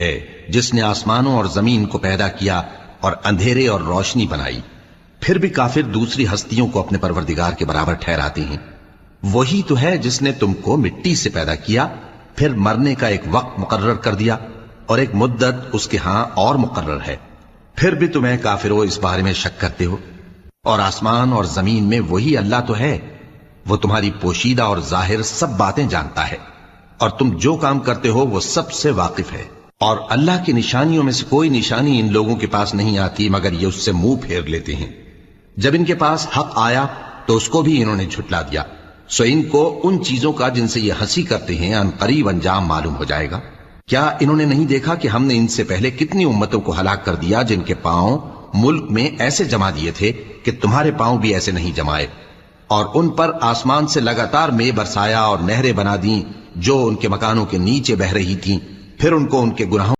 ہے جس نے آسمانوں اور زمین کو پیدا کیا اور اندھیرے اور روشنی بنائی. پھر بھی کافر دوسری ہستیوں کو اپنے پروردگار کے برابر ٹھہراتے ہیں. وہی تو ہے جس نے تم کو مٹی سے پیدا کیا، پھر مرنے کا ایک وقت مقرر کر دیا اور ایک مدت اس کے ہاں اور مقرر ہے. پھر بھی تمہیں کافروں اس بارے میں شک کرتے ہو. اور آسمان اور زمین میں وہی اللہ تو ہے، وہ تمہاری پوشیدہ اور ظاہر سب باتیں جانتا ہے، اور تم جو کام کرتے ہو وہ سب سے واقف ہے. اور اللہ کی نشانیوں میں سے کوئی نشانی ان لوگوں کے پاس نہیں آتی مگر یہ اس سے منہ پھیر لیتے ہیں. جب ان کے پاس حق آیا تو اس کو بھی انہوں نے جھٹلا دیا. سو ان کو ان چیزوں کا جن سے یہ ہنسی کرتے ہیں ان قریب انجام معلوم ہو جائے گا. کیا انہوں نے نہیں دیکھا کہ ہم نے ان سے پہلے کتنی امتوں کو ہلاک کر دیا جن کے پاؤں ملک میں ایسے جما دیے تھے کہ تمہارے پاؤں بھی ایسے نہیں جمائے، اور ان پر آسمان سے لگاتار مے برسایا اور نہریں بنا دیں جو ان کے مکانوں کے نیچے بہ رہی تھیں. پھر ان کو ان کے گناہوں